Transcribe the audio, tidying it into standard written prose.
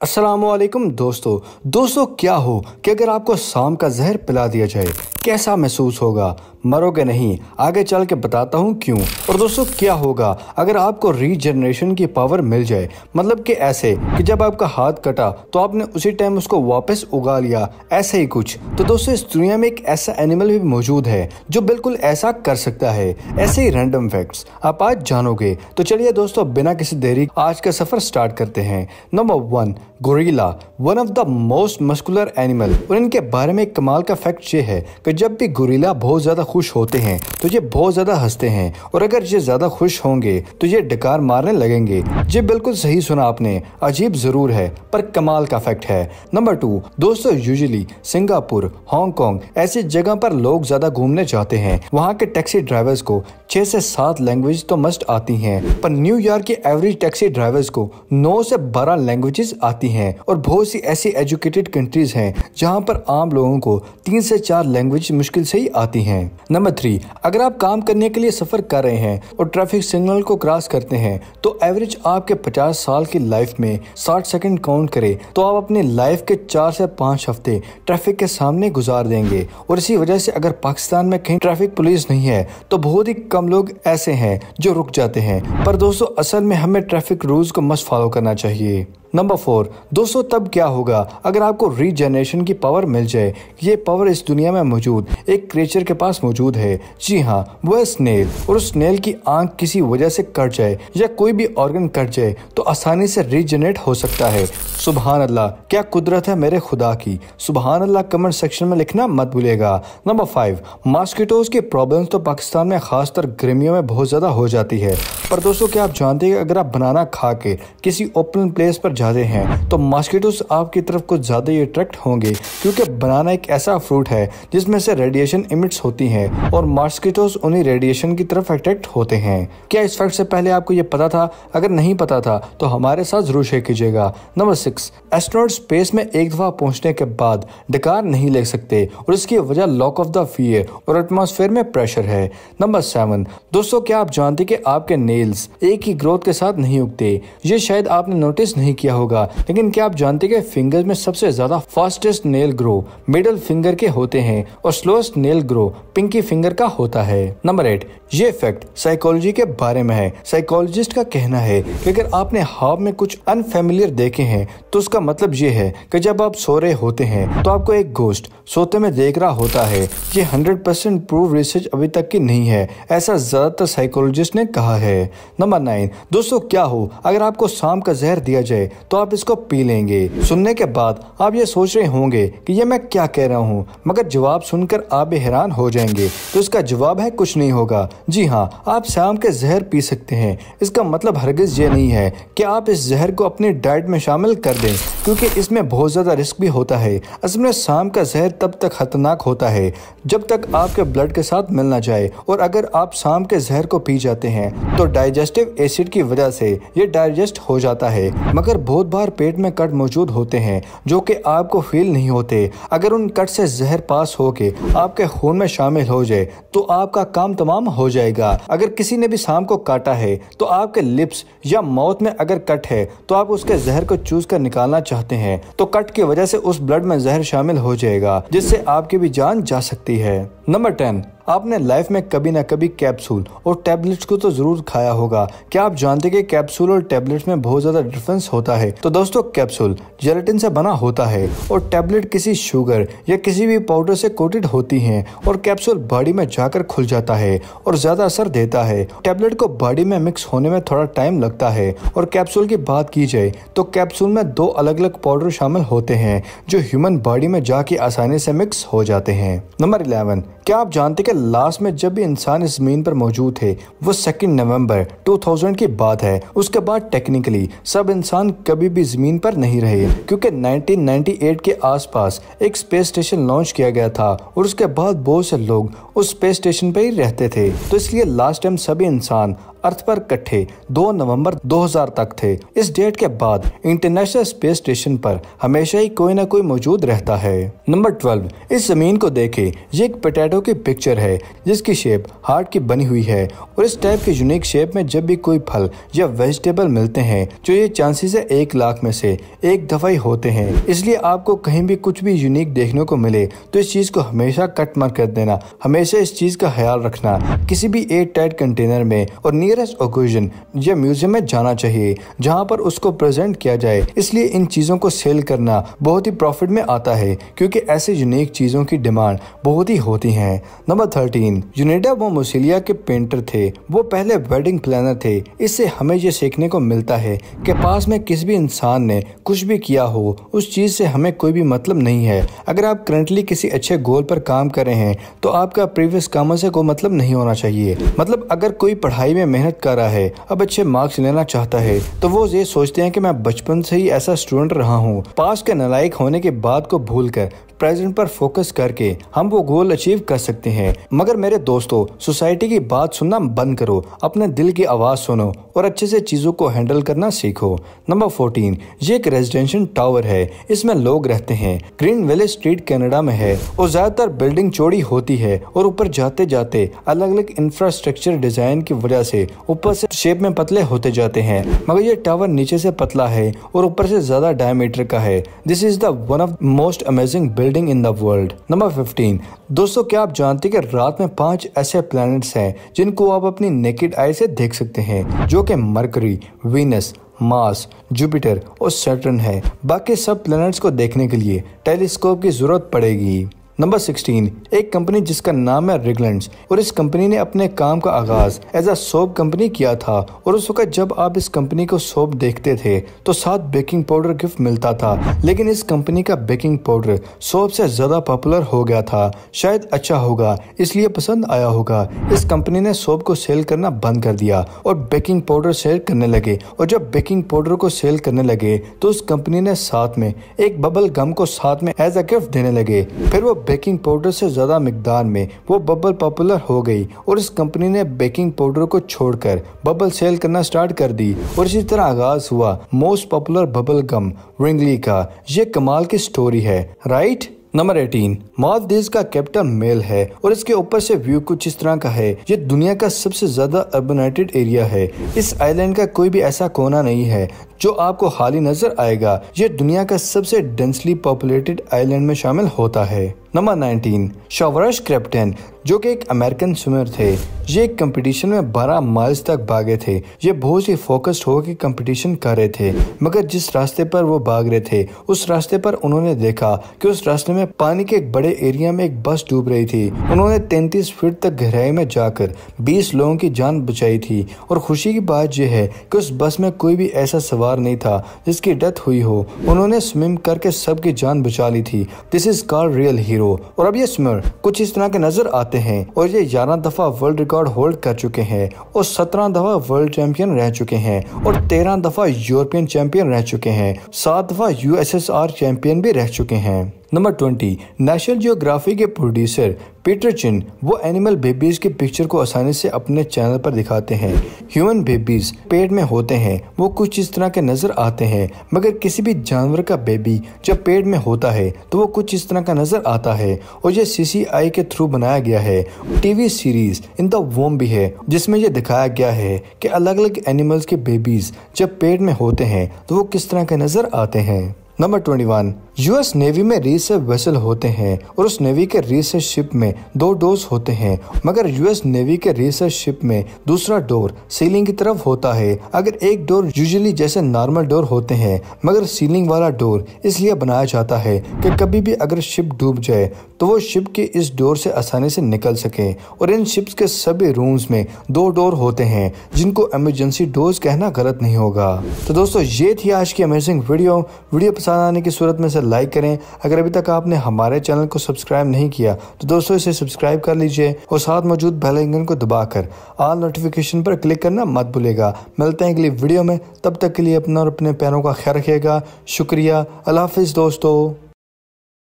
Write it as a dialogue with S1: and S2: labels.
S1: अस्सलामुअलैकुम दोस्तों क्या हो कि अगर आपको शाम का जहर पिला दिया जाए कैसा महसूस होगा। मरोगे नहीं, आगे चल के बताता हूँ क्यों। और दोस्तों क्या होगा अगर आपको रीजनरेशन की पावर मिल जाए, मतलब कि ऐसे कि जब आपका हाथ कटा तो आपने उसी टाइम उसको वापस उगा लिया, ऐसे ही कुछ। तो दोस्तों इस दुनिया में एक ऐसा एनिमल भी मौजूद है जो बिल्कुल ऐसा कर सकता है। ऐसे ही रैंडम फैक्ट्स आप आज जानोगे। तो चलिए दोस्तों बिना किसी देरी आज का सफर स्टार्ट करते हैं। Number 1, gorilla, one of the most muscular animal. और इनके बारे में एक कमाल का फैक्ट ये है कि जब भी गोरिल्ला बहुत ज्यादा खुश होते हैं तो ये बहुत ज्यादा हंसते हैं, और अगर ये ज्यादा खुश होंगे तो ये डकार मारने लगेंगे। ये बिल्कुल सही सुना आपने, अजीब जरूर है पर कमाल का फैक्ट है। नंबर 2, दोस्तों यूजुअली सिंगापुर, हांगकांग ऐसी जगह पर लोग ज्यादा घूमने जाते हैं। वहाँ के टैक्सी ड्राइवर्स को 6 से 7 लैंग्वेज तो मस्ट आती हैं, पर न्यूयॉर्क के एवरेज टैक्सी ड्राइवर्स को 9 से 12 लैंग्वेजेस आती हैं। और बहुत सी ऐसी एजुकेटेड कंट्रीज हैं जहाँ पर आम लोगों को 3 से 4 लैंग्वेज मुश्किल से ही आती हैं। नंबर 3, अगर आप काम करने के लिए सफर कर रहे हैं और ट्रैफिक सिग्नल को क्रॉस करते हैं तो एवरेज आपके 50 साल की लाइफ में 60 सेकंड काउंट करे तो आप अपनी लाइफ के 4 से 5 हफ्ते ट्रैफिक के सामने गुजार देंगे। और इसी वजह से अगर पाकिस्तान में कहीं ट्रैफिक पुलिस नहीं है तो बहुत ही कम लोग ऐसे हैं जो रुक जाते हैं। पर दोस्तों असल में हमें ट्रैफिक रूल्स को मस्ट फॉलो करना चाहिए। नंबर 4, दोस्तों तब क्या होगा अगर आपको रीजनरेशन की पावर मिल जाए। ये पावर इस दुनिया में मौजूद एक क्रिएचर के पास मौजूद है। जी हाँ, वो है स्नेल। और उस स्नेल की आंख किसी वजह से कट जाए या कोई भी ऑर्गन कट जाए तो आसानी से रीजनरेट हो सकता है। सुभान अल्लाह, क्या कुदरत है मेरे खुदा की। सुभान अल्लाह कमेंट सेक्शन में लिखना मत भूलिएगा। नंबर 5, मॉस्किटोज की प्रॉब्लम्स तो पाकिस्तान में खासकर गर्मियों में बहुत ज्यादा हो जाती है। पर दोस्तों क्या आप जानते हैं अगर आप बनाना खा के किसी ओपन प्लेस पर जाते हैं तो मॉस्किटोज आपकी तरफ कुछ ज्यादा ही अट्रैक्ट होंगे, क्योंकि बनाना एक ऐसा फ्रूट है जिसमें से रेडिएशन इमिट्स होती हैं और मॉस्किटोज उन्हीं रेडिएशन की तरफ अट्रैक्ट होते हैं। क्या इस फैक्ट से पहले आपको ये पता था? अगर नहीं पता था तो हमारे साथ जरूर शेयर कीजिएगा। नंबर 6, एस्ट्रोनॉट स्पेस में एक दफा पहुंचने के बाद डकार नहीं ले सकते और इसकी वजह लॉक ऑफ द फियर और एटमॉस्फेयर में प्रेशर है। नंबर 7, दोस्तों क्या आप जानते कि आपके नेल्स एक ही ग्रोथ के साथ नहीं उगते? ये शायद आपने नोटिस नहीं किया होगा, लेकिन क्या आप जानते कि फिंगर्स में सबसे ज्यादा fastest nail grow middle finger के होते हैं और slowest nail grow pinky finger का होता है। नंबर 8, ये फैक्ट साइकोलॉजी के बारे में है। साइकोलॉजिस्ट का कहना है कि अगर आपने ख्वाब में कुछ अनफेमिलियर देखे हैं तो उसका मतलब ये है कि जब आप सो रहे होते हैं तो आपको एक घोस्ट सोते में देख रहा होता है। ये 100% प्रूव रिसर्च अभी तक की नहीं है, ऐसा ज्यादातर साइकोलॉजिस्ट ने कहा है। नंबर 9, दोस्तों क्या हो अगर आपको शाम का जहर दिया जाए तो आप इसको पी लेंगे। सुनने के बाद आप ये सोच रहे होंगे कि ये मैं क्या कह रहा हूँ, मगर जवाब सुनकर आप भी हैरान हो जाएंगे। तो इसका जवाब है कुछ नहीं होगा। जी हाँ, आप शाम के जहर पी सकते हैं। इसका मतलब हरगिज ये नहीं है कि आप इस जहर को अपनी डाइट में शामिल कर दें, क्योंकि इसमें बहुत ज्यादा रिस्क भी होता है। असल में शाम का जहर तब तक खतरनाक होता है जब तक आपके ब्लड के साथ मिल ना जाए, और अगर आप शाम के जहर को पी जाते हैं तो डाइजेस्टिव एसिड की वजह से ये डाइजेस्ट हो जाता है। मगर बहुत बार पेट में कट मौजूद होते हैं जो कि आपको फील नहीं होते। अगर उन कट से जहर पास होके आपके खून में शामिल हो जाए तो आपका काम तमाम हो जाएगा। अगर किसी ने भी सांप को काटा है तो आपके लिप्स या माउथ में अगर कट है तो आप उसके जहर को चूस कर निकालना चाहते हैं तो कट की वजह से उस ब्लड में जहर शामिल हो जाएगा, जिससे आपकी भी जान जा सकती है। नंबर 10, आपने लाइफ में कभी ना कभी कैप्सूल और टैबलेट्स को तो जरूर खाया होगा। क्या आप जानते कि कैप्सूल और टैबलेट्स में बहुत ज्यादा डिफरेंस होता है? तो दोस्तों कैप्सूल जेलेटिन से बना होता है और टैबलेट किसी शुगर या किसी भी पाउडर से कोटेड होती हैं, और कैप्सूल बॉडी में जाकर खुल जाता है और ज्यादा असर देता है। टैबलेट को बॉडी में मिक्स होने में थोड़ा टाइम लगता है। और कैप्सूल की बात की जाए तो कैप्सूल में 2 अलग अलग पाउडर शामिल होते हैं जो ह्यूमन बॉडी में जाके आसानी से मिक्स हो जाते हैं। नंबर 11, क्या आप जानते कि लास्ट में जब भी इंसान इस जमीन पर मौजूद थे वो 2 नवंबर 2000 की बात है। उसके बाद टेक्निकली सब इंसान कभी भी जमीन पर नहीं रहे, क्योंकि 1998 के आसपास एक स्पेस स्टेशन लॉन्च किया गया था और उसके बाद बहुत से लोग उस स्पेस स्टेशन पर ही रहते थे। तो इसलिए लास्ट टाइम सभी इंसान अर्थ पर इकट्ठे 2 नवंबर 2000 तक थे। इस डेट के बाद इंटरनेशनल स्पेस स्टेशन पर हमेशा ही कोई ना कोई मौजूद रहता है। नंबर 12, इस जमीन को देखें। ये एक पोटैटो की पिक्चर है जिसकी शेप हार्ट की बनी हुई है और इस टाइप की यूनिक शेप में जब भी कोई फल या वेजिटेबल मिलते हैं जो ये चांसेस है 1 लाख में से 1 दफा ही होते हैं। इसलिए आपको कहीं भी कुछ भी यूनिक देखने को मिले तो इस चीज को हमेशा कट मत कर देना। हमेशा इस चीज का ख्याल रखना। किसी भी एयर टाइट कंटेनर में और नियरेस्ट ओकेजन या म्यूजियम में जाना चाहिए जहां पर उसको प्रेजेंट किया जाए। इसलिए इन चीजों को सेल करना बहुत ही प्रॉफिट में आता है क्योंकि ऐसे यूनिक चीजों की डिमांड बहुत ही होती है। नंबर 13, यूनिडा वो मोसिलिया के पेंटर थे। वो पहले वेडिंग प्लानर थे। इससे हमें ये सीखने को मिलता है कि पास में किसी भी इंसान ने कुछ भी किया हो उस चीज से हमें कोई भी मतलब नहीं है। अगर आप करंटली किसी अच्छे गोल पर काम कर रहे हैं तो आपका प्रीवियस कामों से कोई मतलब नहीं होना चाहिए। मतलब अगर कोई पढ़ाई में मेहनत कर रहा है, अब अच्छे मार्क्स लेना चाहता है तो वो ये सोचते हैं कि मैं बचपन से ही ऐसा स्टूडेंट रहा हूँ। पास के नालायक होने के बाद को भूलकर प्रेजेंट पर फोकस करके हम वो गोल अचीव कर सकते हैं। मगर मेरे दोस्तों, सोसाइटी की बात सुनना बंद करो, अपने दिल की आवाज सुनो और अच्छे से चीजों को हैंडल करना सीखो। नंबर 14, ये एक रेजिडेंशियल टावर है। इसमें लोग रहते हैं। ग्रीन विलेज स्ट्रीट कनाडा में है और ज्यादातर बिल्डिंग चौड़ी होती है और ऊपर जाते जाते अलग अलग इंफ्रास्ट्रक्चर डिजाइन की वजह से ऊपर से शेप में पतले होते जाते हैं। मगर ये टावर नीचे से पतला है और ऊपर से ज्यादा डायमीटर का है। This is the one of most amazing building in the world. Number 15, दोस्तों क्या आप जानते हैं कि रात में 5 ऐसे प्लैनेट्स हैं जिनको आप अपनी नेकेड आई से देख सकते हैं, जो कि मरकरी, वीनस, मार्स, जुपिटर और सैटर्न है। बाकी सब प्लैनेट्स को देखने के लिए टेलीस्कोप की जरूरत पड़ेगी। नंबर 16, एक कंपनी जिसका नाम है रिगलेंट्स और इस कंपनी ने अपने काम का आगाज एज अ सोप कंपनी किया था और उस वक्त जब आप इस कंपनी को सोप देखते थे तो साथ बेकिंग पाउडर गिफ्ट मिलता था। लेकिन इस कंपनी का बेकिंग पाउडर सोप से ज्यादा पॉपुलर हो गया था। शायद अच्छा होगा इसलिए पसंद आया होगा। इस कंपनी ने सोप को सेल करना बंद कर दिया और बेकिंग पाउडर सेल करने लगे और जब बेकिंग पाउडर को सेल करने लगे तो उस कंपनी ने साथ में एक बबल गम को साथ में एज अ गिफ्ट देने लगे। फिर वो बेकिंग पाउडर से ज्यादा मिकदार में वो बबल पॉपुलर हो गई और इस कंपनी ने बेकिंग पाउडर को छोड़कर बबल सेल करना स्टार्ट कर दी और इसी तरह आगाज हुआ most popular bubble gum Wrigley का। ये कमाल की स्टोरी है, राइट। नंबर 18, मालदीव्स का कैपिटल मेल है और इसके ऊपर से व्यू कुछ इस तरह का है। ये दुनिया का सबसे ज्यादा अर्बनाइटेड एरिया है। इस आइलैंड का कोई भी ऐसा कोना नहीं है जो आपको खाली नजर आएगा। ये दुनिया का सबसे डेंसली पॉपुलेटेड आइलैंड में शामिल होता है। नंबर 19, शावराश क्रेप्टन जो कि एक अमेरिकन स्विमर थे। ये एक कंपटीशन में 12 माइल्स तक भागे थे। ये बहुत ही फोकस्ड होकर कंपटीशन कर रहे थे, मगर जिस रास्ते पर वो भाग रहे थे उस रास्ते पर उन्होंने देखा कि उस रास्ते में पानी के एक बड़े एरिया में एक बस डूब रही थी। उन्होंने 33 फीट तक गहराई में जाकर 20 लोगों की जान बचाई थी और खुशी की बात यह है कि उस बस में कोई भी ऐसा सवार नहीं था जिसकी डेथ हुई हो। उन्होंने स्विम करके सबकी जान बचा ली थी। This is called real hero. और अब ये स्विमर कुछ इस तरह के नजर आते हैं और ये 11 दफा वर्ल्ड रिकॉर्ड होल्ड कर चुके हैं और 17 दफा वर्ल्ड चैंपियन रह चुके हैं और 13 दफा यूरोपियन चैंपियन रह चुके हैं। 7 दफा USSR चैंपियन भी रह चुके हैं। नंबर 20, नेशनल जियोग्राफी के प्रोड्यूसर पीटर चिन वो एनिमल बेबीज की पिक्चर को आसानी से अपने चैनल पर दिखाते हैं। ह्यूमन बेबीज पेट में होते हैं, वो कुछ इस तरह के नजर आते हैं, मगर किसी भी जानवर का बेबी जब पेट में होता है तो वो कुछ इस तरह का नजर आता है और ये CCI के थ्रू बनाया गया है। टीवी सीरीज इन द वोम भी है जिसमें यह दिखाया गया है कि अलग अलग एनिमल्स के बेबीज जब पेट में होते हैं तो वो किस तरह के नजर आते हैं। नंबर 21, US नेवी में रिसर्च वेसल होते हैं और उस नेवी के रिसर्च शिप में 2 डोर्स होते हैं, मगर US नेवी के रिसर्च शिप में दूसरा डोर सीलिंग की तरफ होता है। अगर एक डोर यूजुअली जैसे नॉर्मल डोर होते हैं, मगर सीलिंग वाला डोर इसलिए बनाया जाता है कि कभी भी अगर शिप डूब जाए तो वो शिप के इस डोर से आसानी से निकल सके। और इन शिप्स के सभी रूम्स में 2 डोर होते हैं जिनको इमरजेंसी डोर्स कहना गलत नहीं होगा। तो दोस्तों ये थी आज की अमेजिंग वीडियो पसंद आने की सूरत में से लाइक करें। अगर अभी तक आपने हमारे चैनल को सब्सक्राइब नहीं किया तो दोस्तों इसे सब्सक्राइब कर लीजिए और साथ मौजूद बेल आइकन को दबाकर ऑल नोटिफिकेशन पर क्लिक करना मत भूलिएगा। मिलते हैं अगली वीडियो में, तब तक के लिए अपना और अपने पैरों का ख्याल रखिएगा। शुक्रिया, अल्लाह हाफिज दोस्तों।